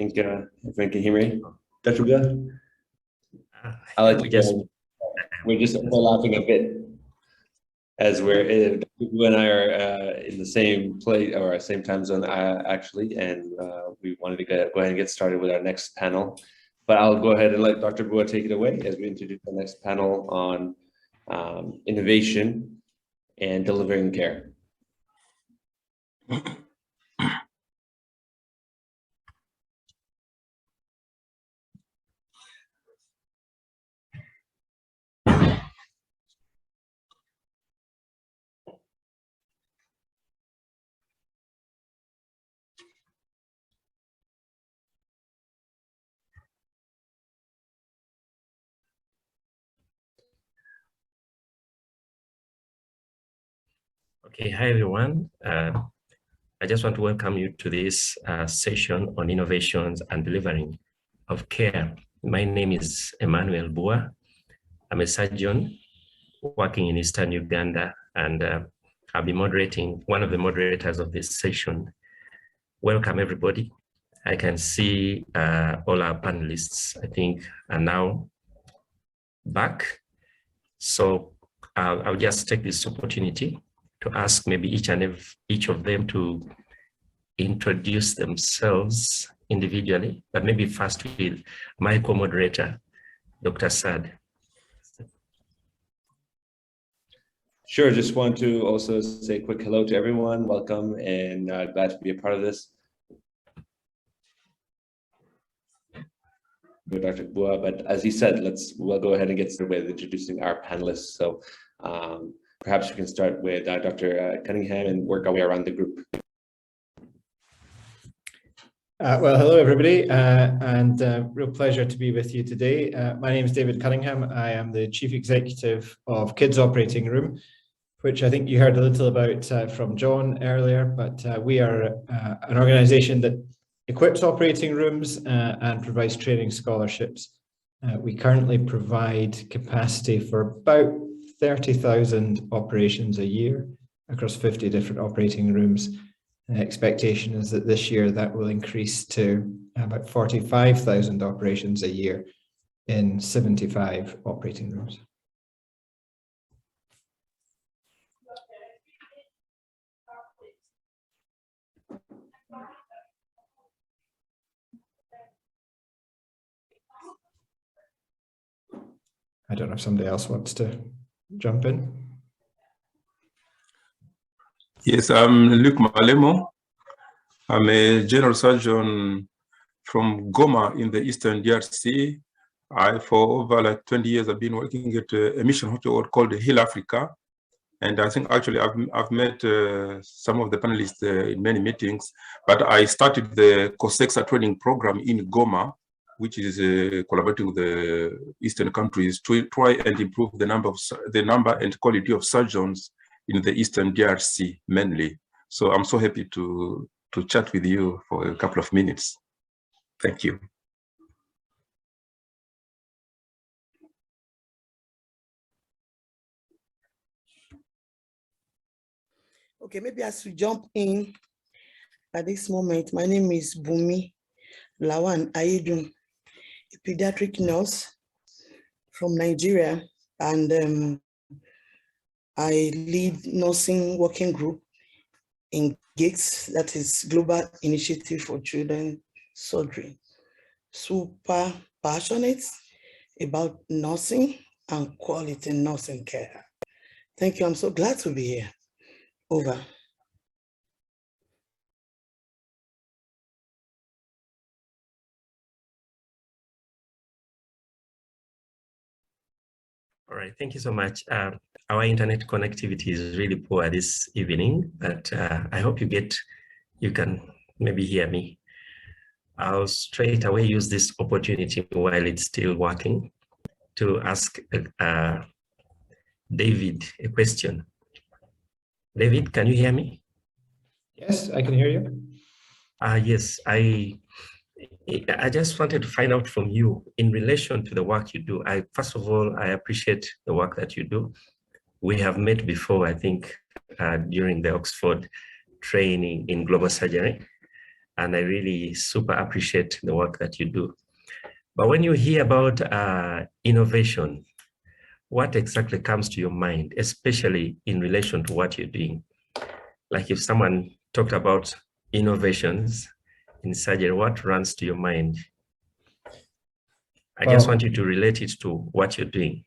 think everyone can hear me. Dr. Bua? I like we're just overlapping a bit as we're Dr. Bua and I are in the same place or same time zone actually, and we wanted to go ahead and get started with our next panel. But I'll go ahead and let Dr. Bua take it away as we introduce the next panel on innovation and delivering care. Okay, hi everyone. I just want to welcome you to this session on innovations and delivering of care. My name is Emmanuel Bua. I'm a surgeon working in Eastern Uganda, and I'll be moderating, one of the moderators of this session. Welcome everybody. I can see all our panelists, I think, are now back. So I'll just take this opportunity to ask maybe each of them to introduce themselves individually, but maybe first with my co-moderator, Dr. Sad. Sure, just want to also say a quick hello to everyone. Welcome and glad to be a part of this. With Dr. Bua, but as he said, we'll go ahead and get started with introducing our panelists. So perhaps we can start with Dr. Cunningham and work our way around the group. Well, hello everybody, and real pleasure to be with you today. My name is David Cunningham. I am the Chief Executive of Kids Operating Room, which I think you heard a little about from John earlier, but we are an organization that equips operating rooms and provides training scholarships. We currently provide capacity for about 30,000 operations a year across 50 different operating rooms. The expectation is that this year that will increase to about 45,000 operations a year in 75 operating rooms. I don't know if somebody else wants to jump in. Yes, I'm Luc Malemo. I'm a general surgeon from Goma in the Eastern DRC. For over like 20 years, I've been working at a mission hospital called Hill Africa. And I think actually I've met some of the panelists in many meetings, but I started the COSEXA training program in Goma, which is collaborating with the Eastern countries to try and improve the number and quality of surgeons in the Eastern DRC mainly. So I'm so happy to chat with you for a couple of minutes. Thank you. Okay, maybe as we jump in at this moment, my name is Bumi Lawan Ayedun, a pediatric nurse from Nigeria, and I lead nursing working group in GIGS, that is Global Initiative for Children Surgery. Super passionate about nursing and quality nursing care. Thank you, I'm so glad to be here. Over. All right, thank you so much. Our internet connectivity is really poor this evening, but I hope you can maybe hear me. I'll straight away use this opportunity while it's still working to ask David a question. David, can you hear me? Yes, I can hear you. Yes, I just wanted to find out from you in relation to the work you do. First of all, I appreciate the work that you do. We have met before, I think, during the Oxford training in global surgery. and I really super appreciate the work that you do. But when you hear about innovation, what exactly comes to your mind, especially in relation to what you're doing? Like if someone talked about innovations in surgery, what runs to your mind? I just want you to relate it to what you're doing.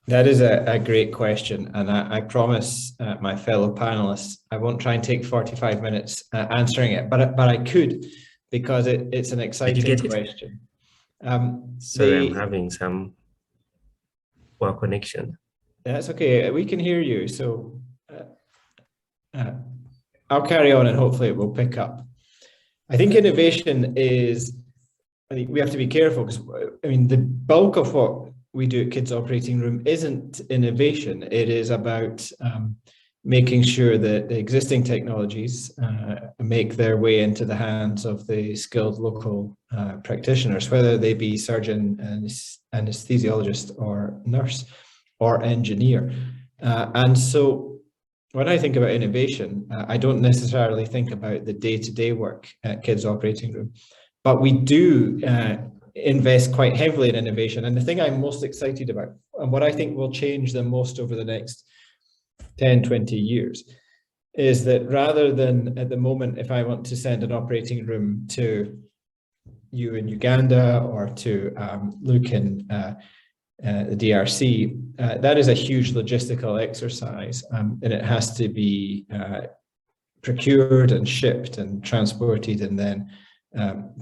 That is a great question. And I promise my fellow panelists, I won't try and take 45 minutes answering it, but I could, because it's an exciting question. Sorry, I'm having some poor connection. That's okay. We can hear you. So I'll carry on and hopefully it will pick up. I think innovation is, I think we have to be careful because, I mean, the bulk of what we do at Kids Operating Room isn't innovation. It is about making sure that the existing technologies make their way into the hands of the skilled local practitioners, whether they be surgeon, anesthesiologist, or nurse, or engineer. And so when I think about innovation, I don't necessarily think about the day-to-day work at Kids Operating Room, but we do invest quite heavily in innovation. And the thing I'm most excited about, and what I think will change the most over the next 10, 20 years, is that rather than at the moment, if I want to send an operating room to you in Uganda or to Luke in the DRC, that is a huge logistical exercise, and it has to be procured and shipped and transported and then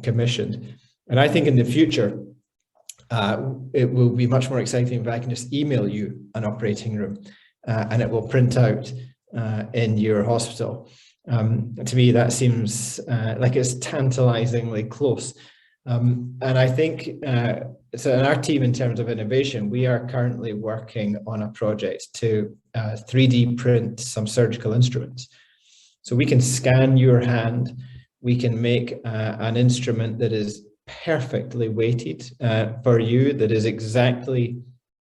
commissioned. And I think in the future, it will be much more exciting if I can just email you an operating room and it will print out in your hospital. To me, that seems like it's tantalizingly close. And I think, so in our team, in terms of innovation, we are currently working on a project to 3D print some surgical instruments. So we can scan your hand, we can make an instrument that is perfectly weighted for you, that is exactly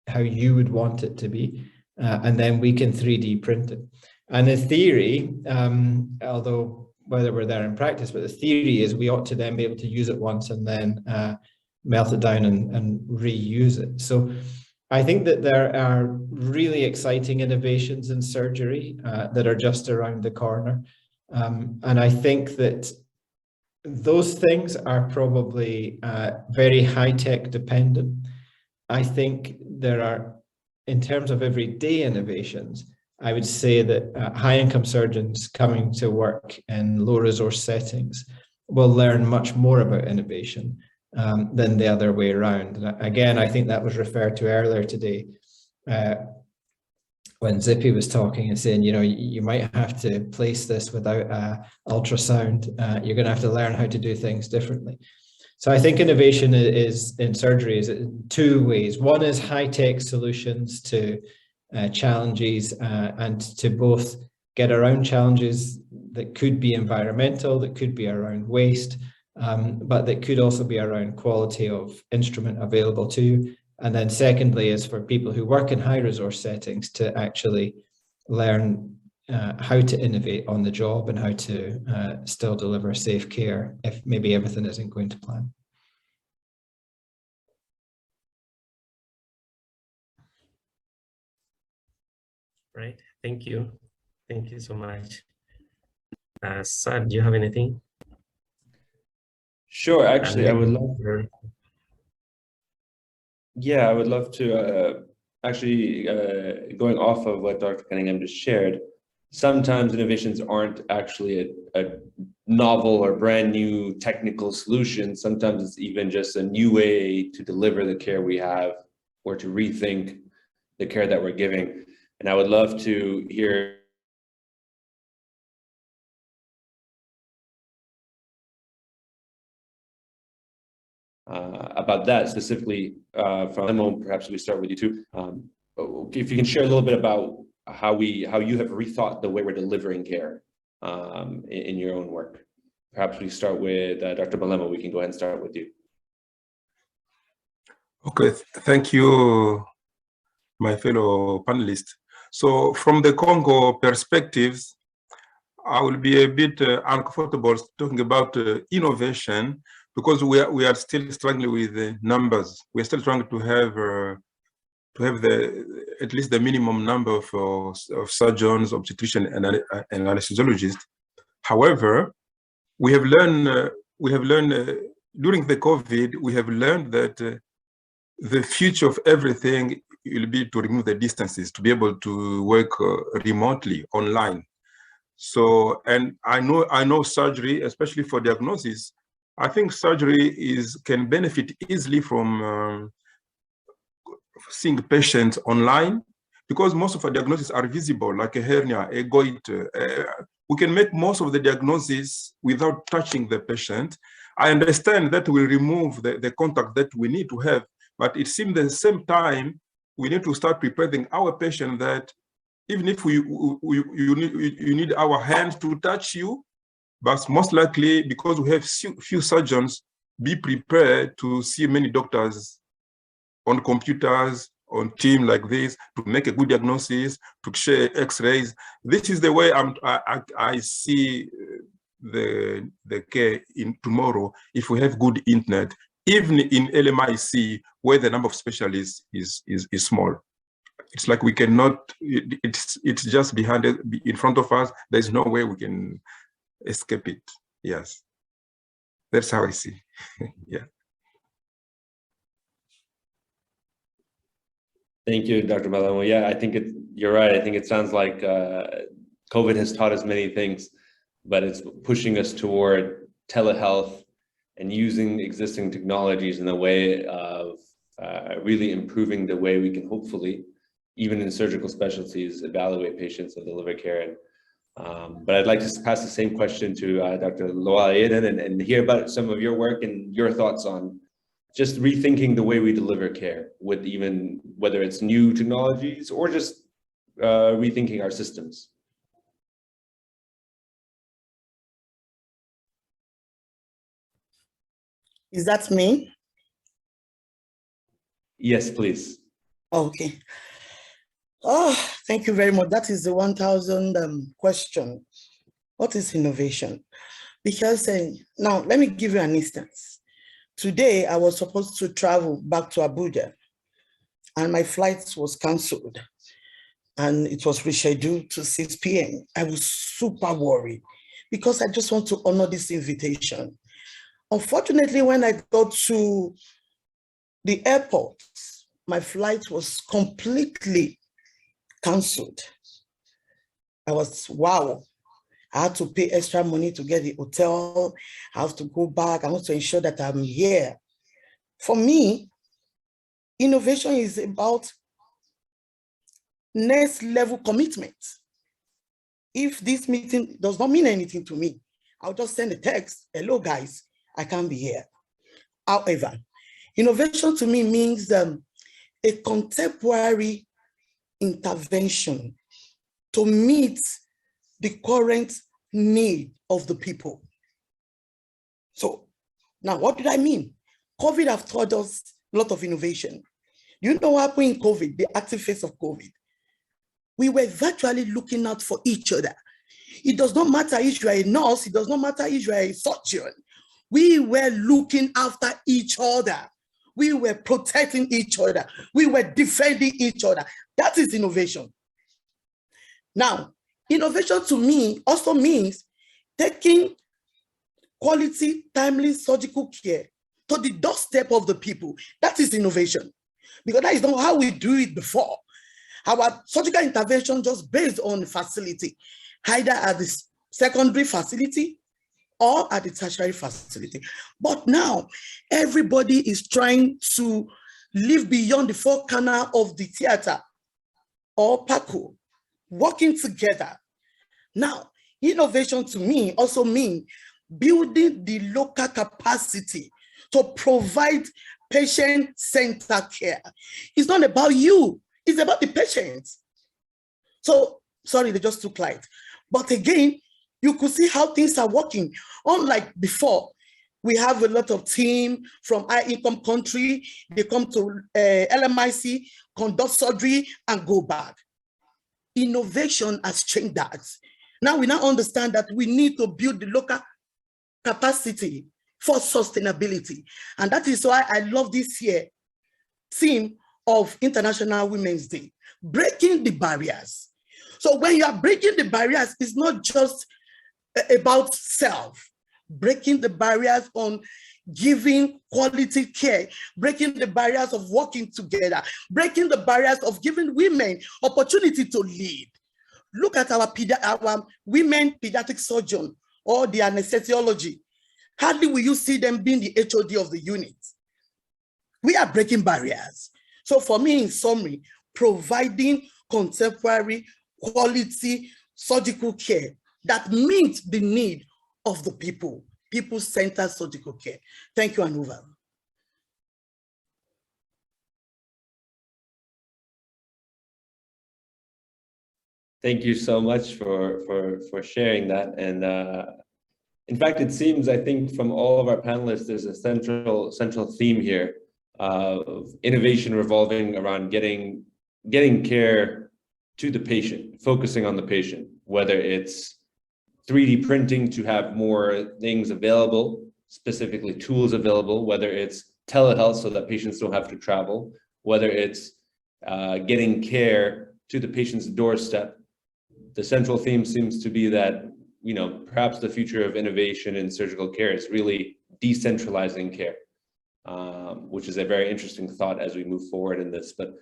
how you would want it to be, and then we can 3D print it. And in theory, although whether we're there in practice, but the theory is we ought to then be able to use it once and then melt it down and reuse it. So I think that there are really exciting innovations in surgery that are just around the corner. And I think that those things are probably very high-tech dependent. I think there are, in terms of everyday innovations, I would say that high-income surgeons coming to work in low-resource settings will learn much more about innovation than the other way around. And again, I think that was referred to earlier today when Zippy was talking and saying, you know, you might have to place this without ultrasound. You're going to have to learn how to do things differently. So I think innovation is in surgery is in two ways. One is high-tech solutions to challenges and to both get around challenges that could be environmental, that could be around waste, but that could also be around quality of instrument available to you. And then secondly is for people who work in high resource settings to actually learn how to innovate on the job and how to still deliver safe care if maybe everything isn't going to plan. Right, thank you. Thank you so much. Sad, do you have anything? Sure, actually, I would love to. Yeah, I would love to actually, going off of what Dr. Cunningham just shared, sometimes innovations aren't actually a novel or brand new technical solution. Sometimes it's even just a new way to deliver the care we have or to rethink the care that we're giving. And I would love to hear about that specifically from Emo. Perhaps we start with you too. If you can share a little bit about how you have rethought the way we're delivering care in your own work. Perhaps we start with Dr. Malema. We can go ahead and start with you. Okay, thank you, my fellow panelists. So from the Congo perspectives, I will be a bit uncomfortable talking about innovation because we are still struggling with the numbers. We're still trying to have at least the minimum number of surgeons, obstetricians, and anesthesiologists. However, we have learned during the COVID, we have learned that the future of everything will be to remove the distances, to be able to work remotely, online. So, and I know surgery, especially for diagnosis, I think surgery can benefit easily from seeing patients online, because most of our diagnoses are visible, like a hernia, a goiter. We can make most of the diagnosis without touching the patient. I understand that will remove the contact that we need to have, but it seems at the same time, we need to start preparing our patient that even if you need our hand to touch you, but most likely, because we have few surgeons, be prepared to see many doctors on computers, on team like this, to make a good diagnosis, to share x-rays. This is the way I see the care in tomorrow if we have good internet, even in LMIC, where the number of specialists is small. It's like we cannot, it's just behind it, in front of us. There's no way we can escape it. Yes, that's how I see. Yeah. Thank you, Dr. Malemo. Yeah, I think you're right. I think it sounds like COVID has taught us many things, but it's pushing us toward telehealth and using existing technologies in a way of really improving the way we can hopefully, even in surgical specialties, evaluate patients and deliver care. But I'd like to pass the same question to Dr. Loa-Eden and hear about some of your work and your thoughts on just rethinking the way we deliver care, with even whether it's new technologies or just rethinking our systems. Is that me? Yes, please. Okay. Oh, thank you very much. That is the 1,000 question. What is innovation? Because now let me give you an instance. Today, I was supposed to travel back to Abuja and my flight was canceled and it was rescheduled to 6 p.m. I was super worried because I just want to honor this invitation. Unfortunately, when I got to the airport, my flight was completely canceled. I was, wow. I had to pay extra money to get the hotel. I have to go back. I want to ensure that I'm here. For me, innovation is about next level commitment. If this meeting does not mean anything to me, I'll just send a text, hello guys, I can't be here. However, innovation to me means a contemporary intervention to meet the current need of the people. So now what did I mean? COVID have taught us a lot of innovation. You know what happened in COVID, the active phase of COVID? We were virtually looking out for each other. It does not matter if you are a nurse, it does not matter if you are a surgeon. We were looking after each other. We were protecting each other. We were defending each other. That is innovation. Now, innovation to me also means taking quality, timely surgical care to the doorstep of the people. That is innovation, because that is not how we do it before. Our surgical intervention just based on facility, either at the secondary facility or at the tertiary facility. But now everybody is trying to live beyond the four corners of the theater or PACO, working together. Now, innovation to me also means building the local capacity to provide patient-centered care. It's not about you, it's about the patient. So, sorry, they just took light. But again, you could see how things are working. Unlike before, we have a lot of team from high-income country, they come to LMIC, conduct surgery, and go back. Innovation has changed that. Now we now understand that we need to build the local capacity for sustainability. And that is why I love this year theme of International Women's Day, breaking the barriers. So when you are breaking the barriers, it's not just about self, breaking the barriers on giving quality care, breaking the barriers of working together, breaking the barriers of giving women opportunity to lead. Look at our women pediatric surgeon or the anesthesiology. Hardly will you see them being the HOD of the unit. We are breaking barriers. So for me, in summary, providing contemporary quality surgical care that meets the need of the people, people-centered surgical care. Thank you, Anuva. Thank you so much for sharing that. And in fact, it seems, I think, from all of our panelists, there's a central theme here of innovation revolving around getting care to the patient, focusing on the patient, whether it's 3D printing to have more things available, specifically tools available, whether it's telehealth so that patients don't have to travel, whether it's getting care to the patient's doorstep. The central theme seems to be that, you know, perhaps the future of innovation in surgical care is really decentralizing care, which is a very interesting thought as we move forward in this. But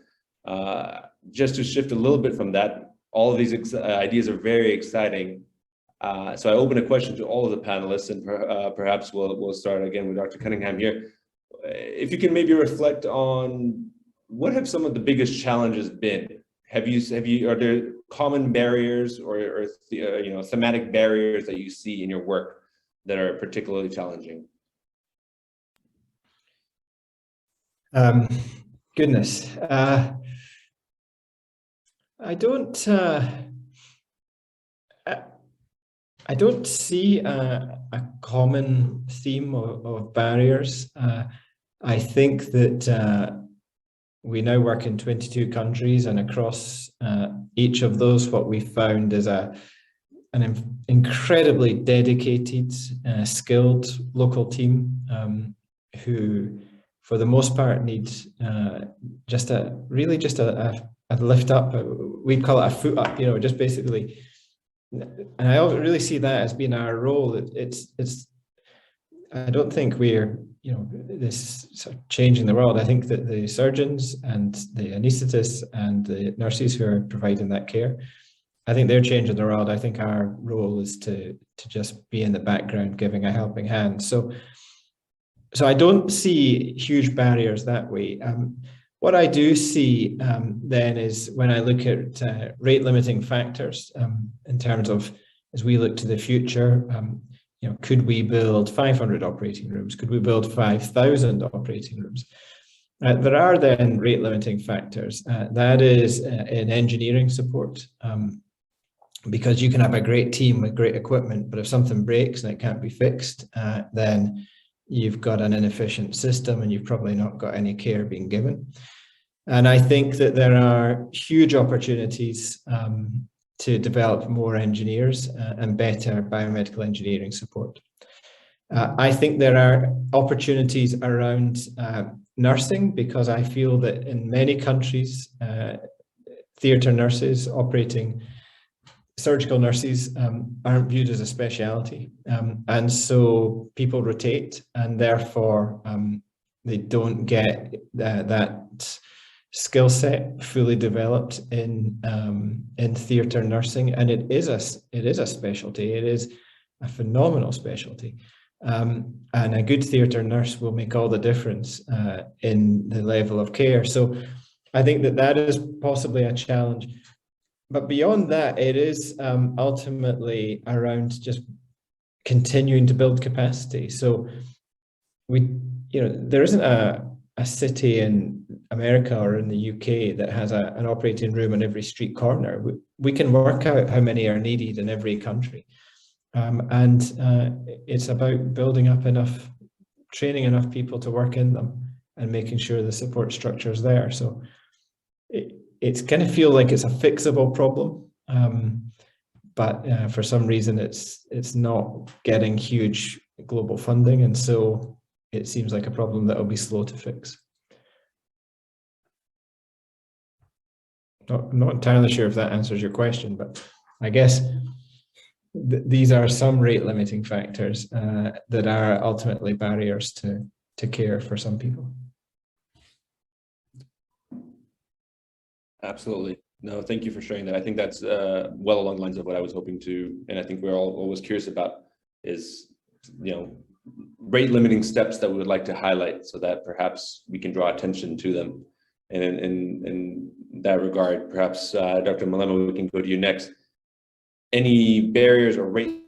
just to shift a little bit from that, all of these ideas are very exciting. So I open a question to all of the panelists, and perhaps we'll start again with Dr. Cunningham here. If you can maybe reflect on what have some of the biggest challenges been? Are there common barriers or you know, thematic barriers that you see in your work that are particularly challenging? Goodness, I don't see a common theme of barriers. I think that we now work in 22 countries, and across each of those, what we found is an incredibly dedicated, skilled local team who, for the most part, need just a lift up. We'd call it a foot up, you know, just basically. And I really see that as being our role. I don't think we're, you know, this sort of changing the world. I think that the surgeons and the anaesthetists and the nurses who are providing that care, I think they're changing the world. I think our role is to just be in the background, giving a helping hand. So I don't see huge barriers that way. What I do see then is when I look at rate limiting factors in terms of, as we look to the future, you know, could we build 500 operating rooms? Could we build 5,000 operating rooms? There are then rate limiting factors. That is in engineering support, because you can have a great team with great equipment, but if something breaks and it can't be fixed, then you've got an inefficient system and you've probably not got any care being given. And I think that there are huge opportunities to develop more engineers and better biomedical engineering support. I think there are opportunities around nursing, because I feel that in many countries, theatre nurses operating, surgical nurses aren't viewed as a specialty. And so people rotate, and therefore they don't get that skill set fully developed in theatre nursing, and it is a specialty. It is a phenomenal specialty, and a good theatre nurse will make all the difference in the level of care. So I think that is possibly a challenge, but beyond that, it is ultimately around just continuing to build capacity. So there isn't a city in America or in the UK that has an operating room on every street corner. We can work out how many are needed in every country. And it's about building up enough, training enough people to work in them and making sure the support structure is there. So it's going to feel like it's a fixable problem, but for some reason it's not getting huge global funding, and so it seems like a problem that will be slow to fix. Not entirely sure if that answers your question, but I guess these are some rate limiting factors that are ultimately barriers to care for some people. Absolutely. No, thank you for sharing that. I think that's well along the lines of what I was hoping to, and I think we're all always curious about is, rate limiting steps that we would like to highlight so that perhaps we can draw attention to them. And in that regard, perhaps Dr. Malema, we can go to you next. Any barriers or rate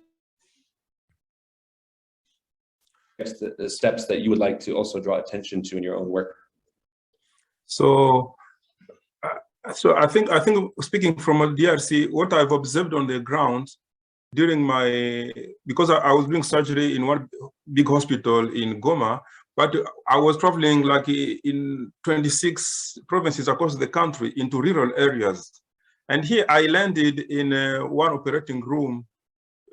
steps that you would like to also draw attention to in your own work? So I think speaking from a DRC, what I've observed on the ground during because I was doing surgery in one big hospital in Goma, but I was traveling like in 26 provinces across the country into rural areas. And here I landed in one operating room,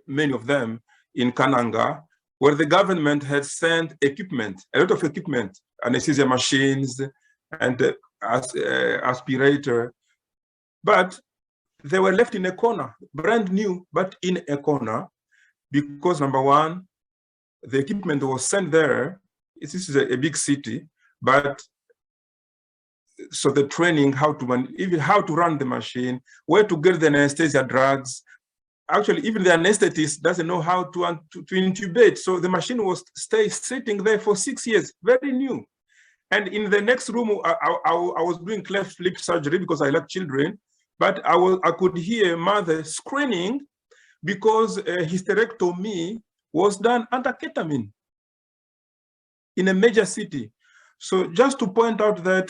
many of them in Kananga, where the government had sent equipment, a lot of equipment, anesthesia machines and aspirator, but they were left in a corner, brand new, but in a corner, because number one, the equipment was sent there. This is a big city, but so the training, even how to run the machine, where to get the anesthesia drugs. Actually, even the anesthetist doesn't know how to intubate. So the machine was sitting there for 6 years, very new. And in the next room, I was doing cleft lip surgery because I like children, but I could hear mother screaming because hysterectomy was done under ketamine in a major city. So just to point out that,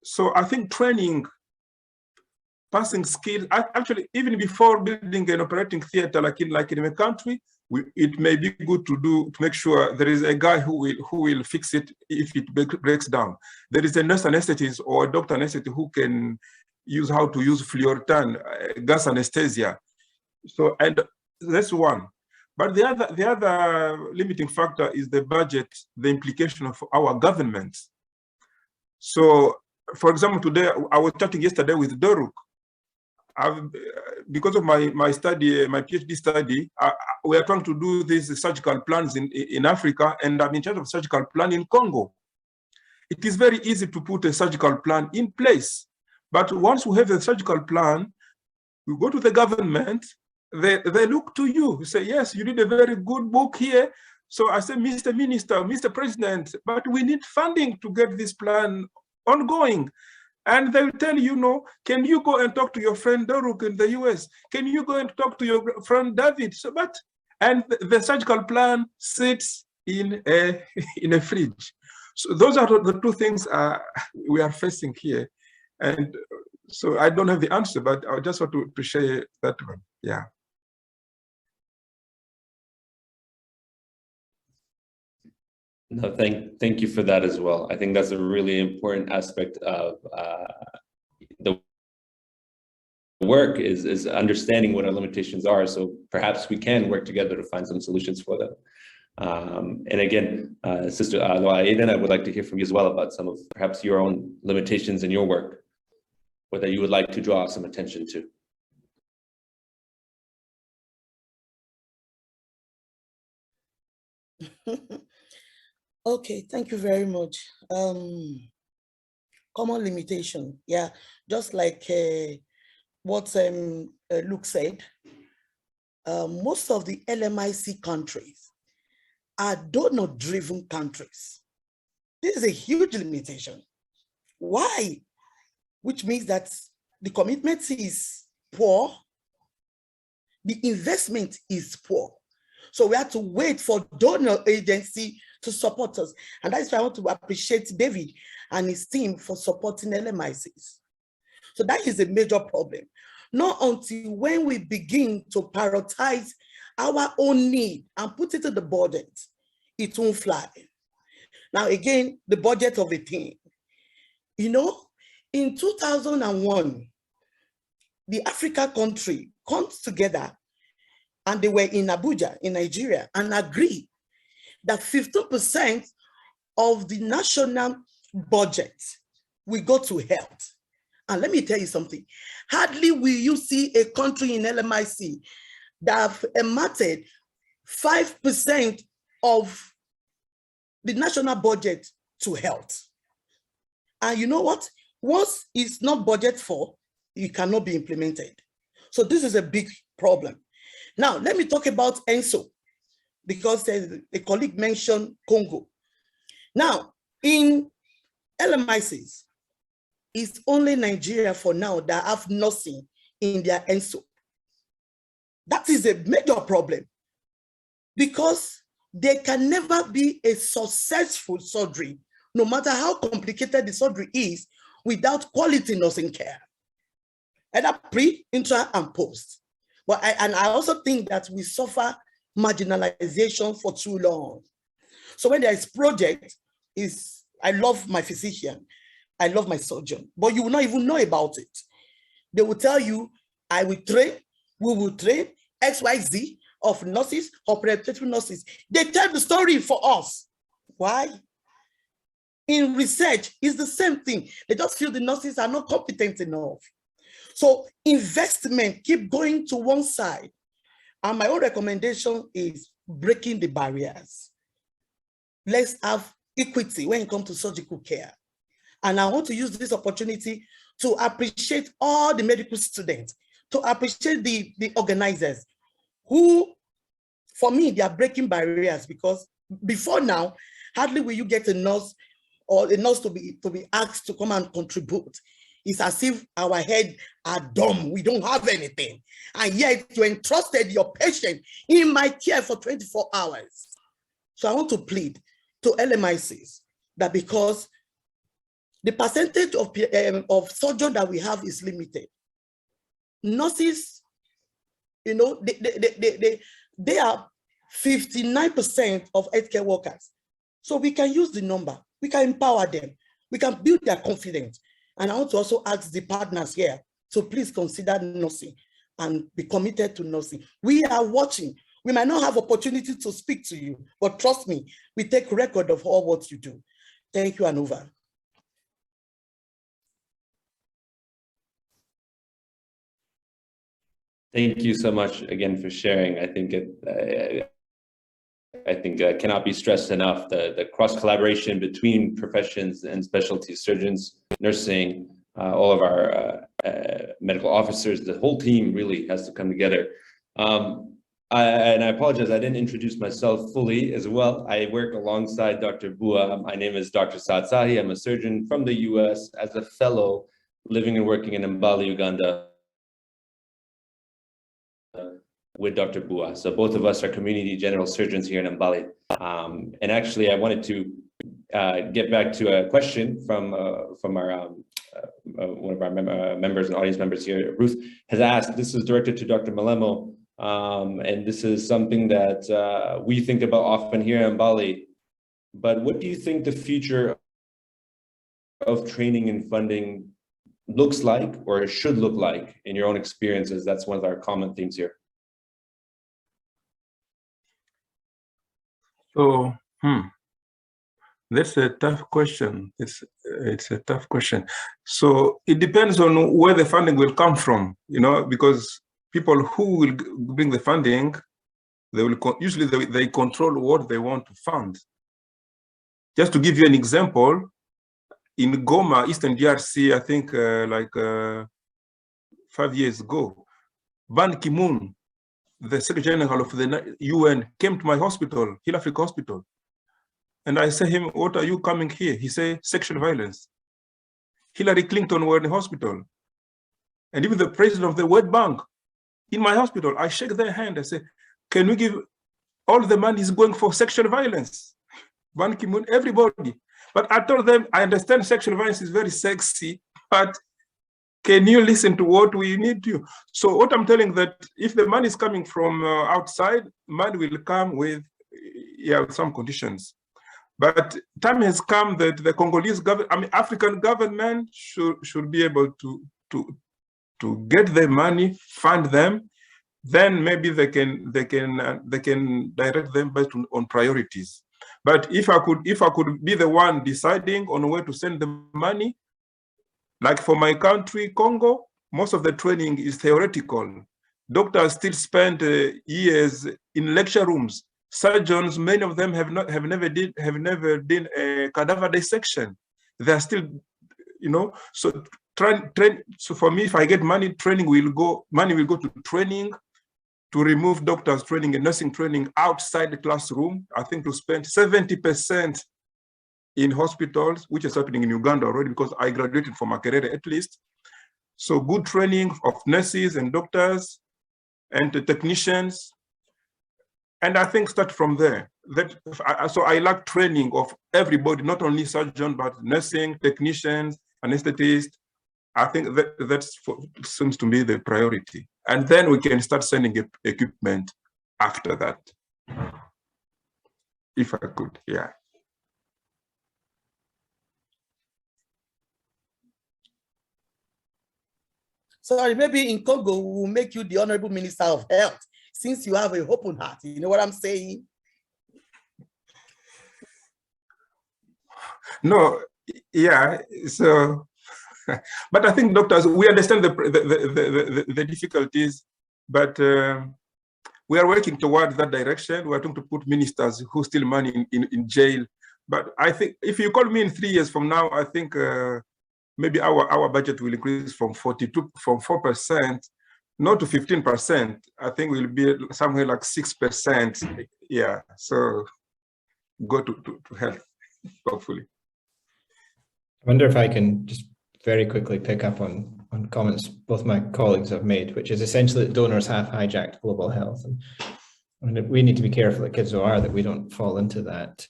so I think training, passing skills, actually, even before building an operating theater like in a country, it may be good to make sure there is a guy who will fix it if it breaks down. There is a nurse anesthetist or a doctor anesthetist who can use how to use fluortan, gas anesthesia. So, and that's one. But the other limiting factor is the budget, the implication of our government. So, for example, today I was chatting yesterday with Doruk. Because of my study, my PhD study, we are trying to do these surgical plans in Africa, and I'm in charge of surgical plan in Congo. It is very easy to put a surgical plan in place, but once we have a surgical plan, we go to the government, they look to you, say, yes, you did a very good book here. So I say, Mr. Minister, Mr. President, but we need funding to get this plan ongoing. And they will tell you, no, can you go and talk to your friend Doruk in the US? Can you go and talk to your friend David? So, and the surgical plan sits in a fridge. So those are the two things we are facing here. And so I don't have the answer, but I just want to share that one. Yeah. No, thank you for that as well. I think that's a really important aspect of the work is understanding what our limitations are. So perhaps we can work together to find some solutions for them. And again, Sister Aloha Aiden, I would like to hear from you as well about some of perhaps your own limitations in your work, or that you would like to draw some attention to. Okay, thank you very much. Common limitation, yeah, just like what Luke said, most of the LMIC countries are donor-driven countries. This is a huge limitation. Why? Which means that the commitment is poor, the investment is poor. So we have to wait for donor agency to support us. And that's why I want to appreciate David and his team for supporting LMICs. So that is a major problem. Not until when we begin to prioritize our own need and put it in the budget, it won't fly. Now, again, the budget of a thing. You know, in 2001, the Africa country comes together, and they were in Abuja, in Nigeria, and agreed that 15% of the national budget will go to health. And let me tell you something, hardly will you see a country in LMIC that have emitted 5% of the national budget to health. And you know what? Once it's not budget for, it cannot be implemented. So this is a big problem. Now, let me talk about ENSO, because a colleague mentioned Congo. Now, in LMICs, it's only Nigeria for now that have nursing in their ENSO. That is a major problem, because there can never be a successful surgery, no matter how complicated the surgery is, without quality nursing care, either pre, intra, and post. But I also think that we suffer marginalization for too long. So when there is project, I love my physician, I love my surgeon, but you will not even know about it. They will tell you, I will train, we will train XYZ of nurses, operative nurses. They tell the story for us. Why? In research, it's the same thing. They just feel the nurses are not competent enough. So investment keep going to one side. And my own recommendation is breaking the barriers. Let's have equity when it comes to surgical care. And I want to use this opportunity to appreciate all the medical students, to appreciate the organizers who, for me, they are breaking barriers, because before now, hardly will you get a nurse or a nurse to be asked to come and contribute. It's as if our heads are dumb. We don't have anything. And yet you entrusted your patient in my care for 24 hours. So I want to plead to LMICs that, because the percentage of surgeons that we have is limited. Nurses, you know, they are 59% of healthcare workers. So we can use the number, we can empower them, we can build their confidence. And I want to also ask the partners here to please consider nursing and be committed to nursing. We are watching. We might not have opportunity to speak to you, but trust me, we take record of all what you do. Thank you, and over. Thank you so much again for sharing. I think it cannot be stressed enough, the cross collaboration between professions and specialty surgeons, nursing, all of our medical officers, the whole team really has to come together. And I apologize, I didn't introduce myself fully as well. I work alongside Dr. Bua. My name is Dr. Saad Sahi. I'm a surgeon from the US as a fellow living and working in Mbale, Uganda, with Dr. Bua. So both of us are community general surgeons here in Mbale. And actually, I wanted to get back to a question from our one of our members and audience members here. Ruth has asked, this is directed to Dr. Malemo, and this is something that we think about often here in Mbale. But what do you think the future of training and funding looks like, or should look like, in your own experiences? That's one of our common themes here. So, that's a tough question. It's a tough question. So it depends on where the funding will come from, you know, because people who will bring the funding, they will usually they control what they want to fund. Just to give you an example, in Goma, Eastern DRC, I think 5 years ago, Ban Ki-moon, the Secretary General of the UN, came to my hospital, Hill Africa Hospital. And I said to him, what are you coming here? He said, sexual violence. Hillary Clinton were in the hospital. And even the president of the World Bank in my hospital, I shake their hand. I say, can we give all the money is going for sexual violence? Ban Ki-moon, everybody. But I told them, I understand sexual violence is very sexy, but can you listen to what we need to? So what I'm telling that if the money is coming from outside, money will come with some conditions. But time has come that the Congolese government, I mean, African government should be able to to get the money, fund them, then maybe they can direct them based on priorities. But if I could be the one deciding on where to send the money, like for my country, Congo, most of the training is theoretical. Doctors still spend years in lecture rooms. Surgeons, many of them have never done a cadaver dissection. They are still, you know. So so for me, if I get money, money will go to training, to remove doctors training and nursing training outside the classroom. I think to spend 70% in hospitals, which is happening in Uganda already because I graduated from Makerere at least. So good training of nurses and doctors and the technicians. And I think start from there. So I like training of everybody, not only surgeon, but nursing, technicians, anesthetists. I think that seems to be the priority. And then we can start sending equipment after that. If I could, yeah. Sorry, maybe in Congo, we'll make you the Honorable Minister of Health, since you have a open heart. You know what I'm saying? No, yeah, so, but I think doctors, we understand the difficulties, but we are working towards that direction. We are trying to put ministers who steal money in jail. But I think if you call me in 3 years from now, I think maybe our budget will increase from 4% not to 15%. I think we'll be somewhere like 6%. Yeah, so go to health, hopefully. I wonder if I can just very quickly pick up on comments both my colleagues have made, which is essentially that donors have hijacked global health. And we need to be careful at KidsOR that we don't fall into that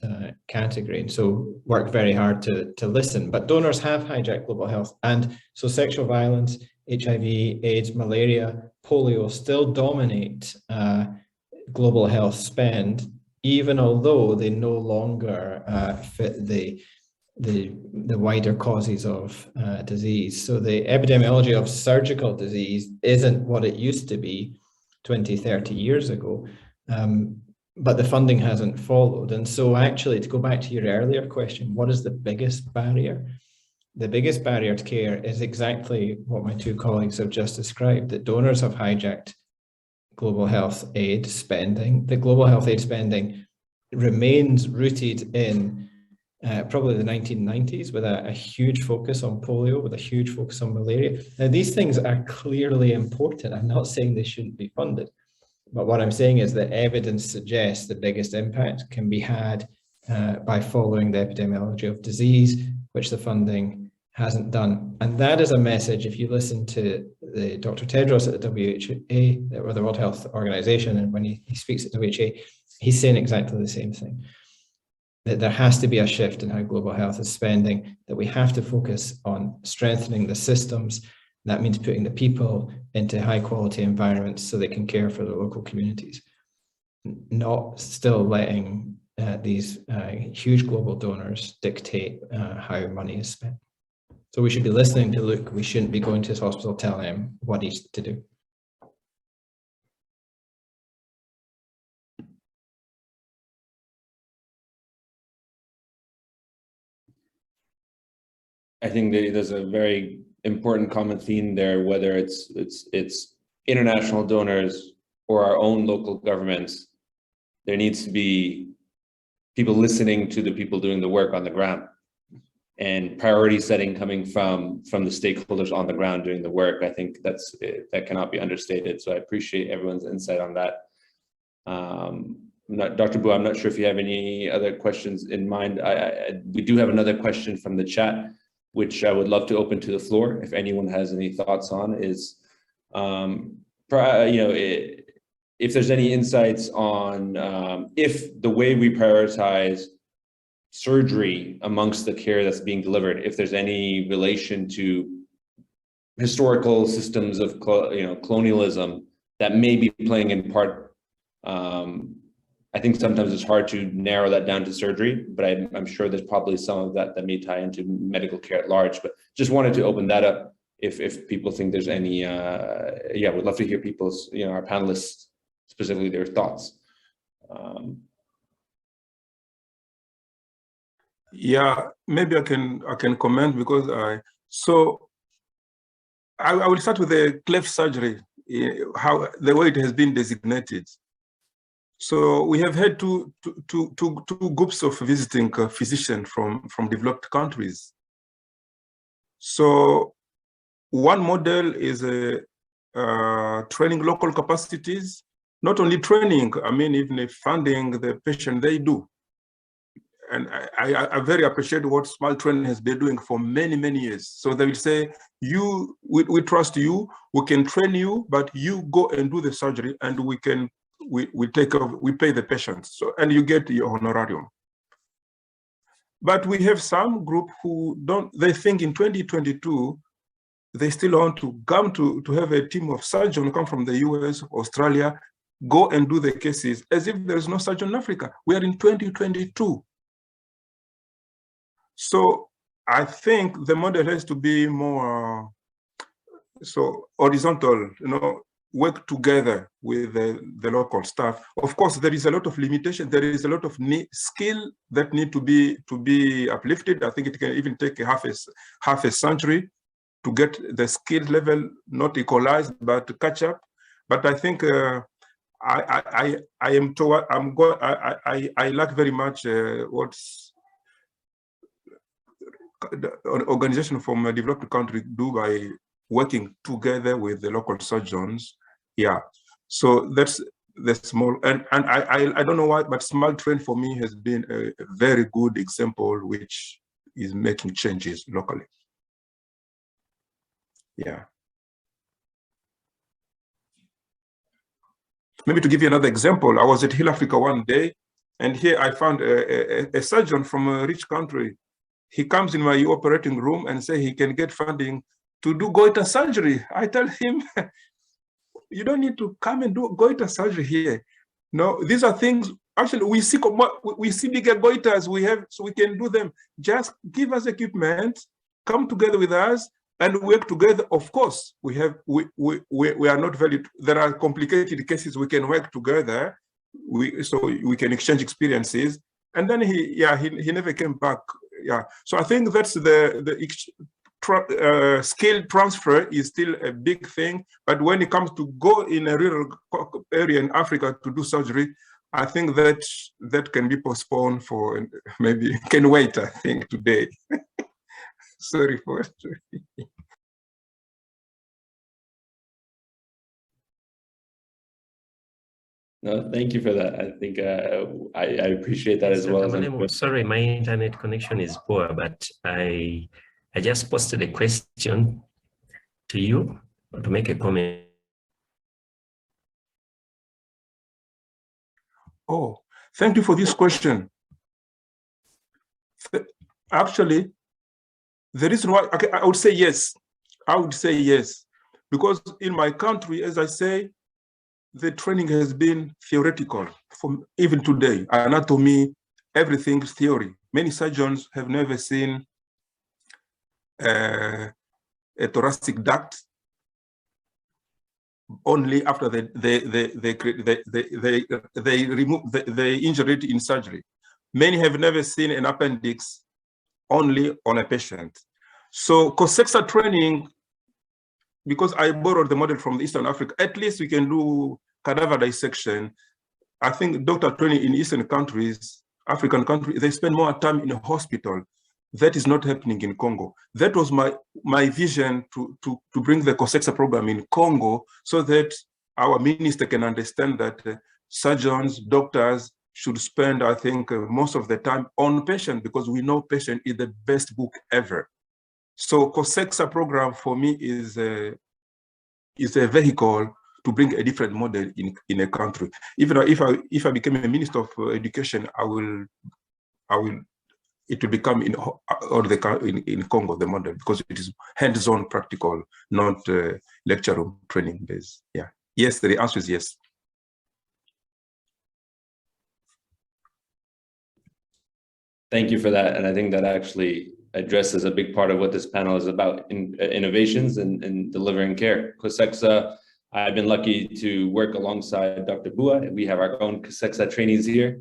category. And so work very hard to listen. But donors have hijacked global health. And so sexual violence, HIV, AIDS, malaria, polio still dominate global health spend, even although they no longer fit the wider causes of disease. So the epidemiology of surgical disease isn't what it used to be 20, 30 years ago, but the funding hasn't followed. And so actually, to go back to your earlier question, what is the biggest barrier? The biggest barrier to care is exactly what my two colleagues have just described, that donors have hijacked global health aid spending. The global health aid spending remains rooted in probably the 1990s, with a huge focus on polio, with a huge focus on malaria. Now, these things are clearly important. I'm not saying they shouldn't be funded, but what I'm saying is that evidence suggests the biggest impact can be had by following the epidemiology of disease, which the funding hasn't done. And that is a message, if you listen to the Dr. Tedros at the WHO, or the World Health Organization, and when he speaks at WHO, he's saying exactly the same thing. That there has to be a shift in how global health is spending, that we have to focus on strengthening the systems. That means putting the people into high quality environments so they can care for their local communities, not still letting these huge global donors dictate how money is spent. So we should be listening to Luke. We shouldn't be going to his hospital telling him what he's to do. I think there's a very important common theme there, whether it's international donors or our own local governments. There needs to be people listening to the people doing the work on the ground, and priority setting coming from the stakeholders on the ground doing the work. I think that cannot be understated. So I appreciate everyone's insight on that. Dr. Bu, I'm not sure if you have any other questions in mind. We do have another question from the chat, which I would love to open to the floor. If anyone has any thoughts on, is, if there's any insights on if the way we prioritize surgery amongst the care that's being delivered, if there's any relation to historical systems of colonialism that may be playing in part. I think sometimes it's hard to narrow that down to surgery, but I'm sure there's probably some of that may tie into medical care at large. But just wanted to open that up if people think there's any, yeah, we'd love to hear people's, our panelists, specifically their thoughts. Yeah, maybe I can comment because I will start with the cleft surgery, how the way it has been designated. So we have had two groups of visiting physicians from developed countries. So one model is training local capacities, not only training, I mean, even funding the patient they do. And I very appreciate what Small Train has been doing for many, many years. So they will say, we trust you, we can train you, but you go and do the surgery and we pay the patient. So, and you get your honorarium. But we have some group who they think in 2022, they still want to come to have a team of surgeons come from the US, Australia, go and do the cases as if there is no surgeon in Africa. We are in 2022. So I think the model has to be more horizontal, work together with the local staff. Of course, there is a lot of limitation. There is a lot of skill that need to be uplifted. I think it can even take half a century to get the skill level not equalized, but to catch up. But I think I like very much what's the organization from a developed country do by working together with the local surgeons. Yeah, so that's the small, and I don't know why, but Small Train for me has been a very good example which is making changes locally. Yeah. Maybe to give you another example, I was at Hill Africa one day, and here I found a surgeon from a rich country. He comes in my operating room and say he can get funding to do goiter surgery. I tell him, you don't need to come and do goiter surgery here. No, these are things, actually we see bigger goiters we have, so we can do them. Just give us equipment, come together with us and work together. Of course, we are not very, there are complicated cases we can work together, so we can exchange experiences. And then he never came back. Yeah, so I think that's the skill transfer is still a big thing, but when it comes to go in a rural area in Africa to do surgery, I think that can be postponed for maybe can wait. I think today. Sorry for it. No, thank you for that. I think I appreciate that as well. Sorry, my internet connection is poor, but I just posted a question to you to make a comment. Oh, thank you for this question. Actually, the reason why, okay, I would say yes. I would say yes, because in my country, as I say, the training has been theoretical from even today. Anatomy, everything is theory. Many surgeons have never seen a thoracic duct. Only after they injure it in surgery. Many have never seen an appendix only on a patient. So COSEXA training, because I borrowed the model from Eastern Africa, at least we can do cadaver dissection. I think doctor training in Eastern countries, African countries, they spend more time in a hospital. That is not happening in Congo. That was my vision to bring the COSEXA program in Congo so that our minister can understand that surgeons, doctors should spend, I think, most of the time on patient, because we know patient is the best book ever. So COSEXA program for me is a vehicle to bring a different model in a country. Even if I became a minister of education, it will become in Congo the model, because it is hands-on practical, not lecture room training based. Yeah. Yes, the answer is yes. Thank you for that. And I think that actually addresses a big part of what this panel is about, in innovations and delivering care. COSEXA, I've been lucky to work alongside Dr. Bua. We have our own COSEXA trainees here,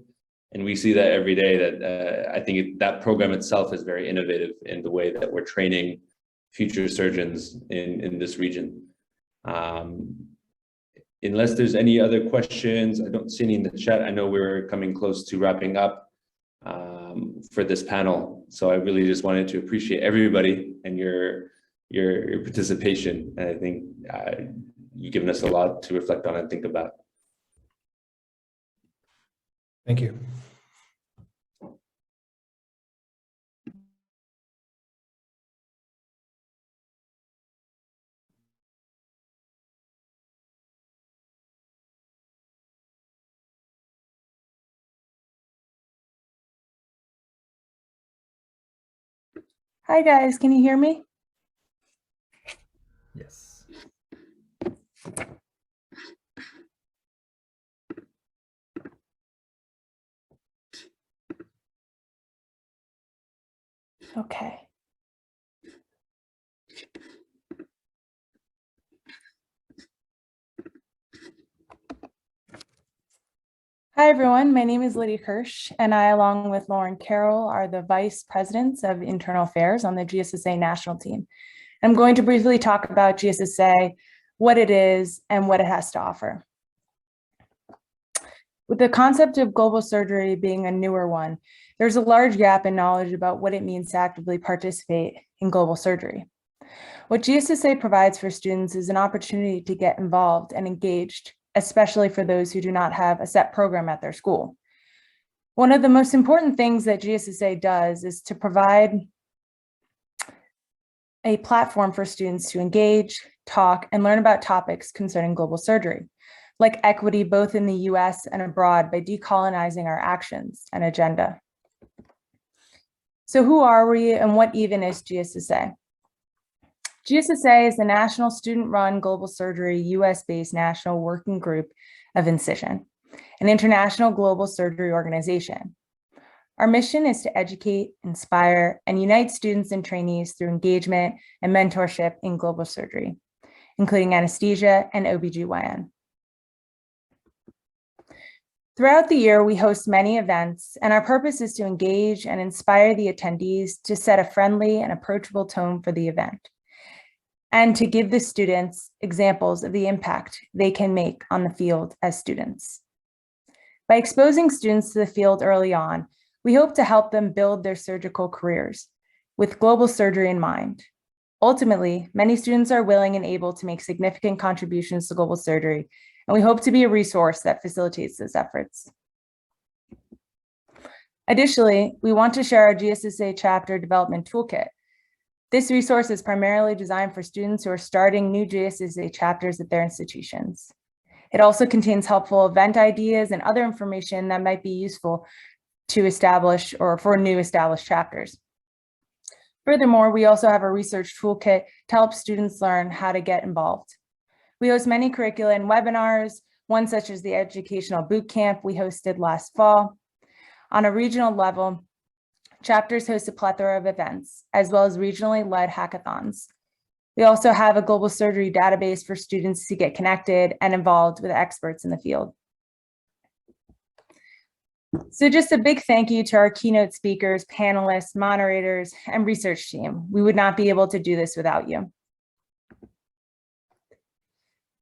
and we see that every day. That I think that program itself is very innovative in the way that we're training future surgeons in this region. Unless there's any other questions, I don't see any in the chat. I know we're coming close to wrapping up for this panel. So I really just wanted to appreciate everybody and your participation. And I think you've given us a lot to reflect on and think about. Thank you. Hi guys, can you hear me? Yes. Okay. Hi everyone, my name is Lydia Kirsch, and I, along with Lauren Carroll, are the Vice Presidents of Internal Affairs on the GSSA national team. I'm going to briefly talk about GSSA, what it is, and what it has to offer. With the concept of global surgery being a newer one, there's a large gap in knowledge about what it means to actively participate in global surgery. What GSSA provides for students is an opportunity to get involved and engaged, especially for those who do not have a set program at their school. One of the most important things that GSSA does is to provide a platform for students to engage, talk, and learn about topics concerning global surgery, like equity both in the US and abroad, by decolonizing our actions and agenda. So who are we and what even is GSSA? GSSA is the National Student-Run Global Surgery US-based national working group of Incision, an international global surgery organization. Our mission is to educate, inspire, and unite students and trainees through engagement and mentorship in global surgery, including anesthesia and OBGYN. Throughout the year, we host many events, and our purpose is to engage and inspire the attendees to set a friendly and approachable tone for the event, and to give the students examples of the impact they can make on the field as students. By exposing students to the field early on, we hope to help them build their surgical careers with global surgery in mind. Ultimately, many students are willing and able to make significant contributions to global surgery, and we hope to be a resource that facilitates those efforts. Additionally, we want to share our GSSA chapter development toolkit. This resource is primarily designed for students who are starting new GSSA chapters at their institutions. It also contains helpful event ideas and other information that might be useful to establish or for new established chapters. Furthermore, we also have a research toolkit to help students learn how to get involved. We host many curricula and webinars, one such as the Educational Boot Camp we hosted last fall. On a regional level, chapters host a plethora of events, as well as regionally led hackathons. We also have a global surgery database for students to get connected and involved with experts in the field. So just a big thank you to our keynote speakers, panelists, moderators, and research team. We would not be able to do this without you.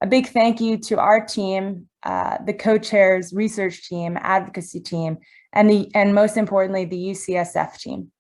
A big thank you to our team, the co-chairs, research team, advocacy team, and most importantly, the UCSF team.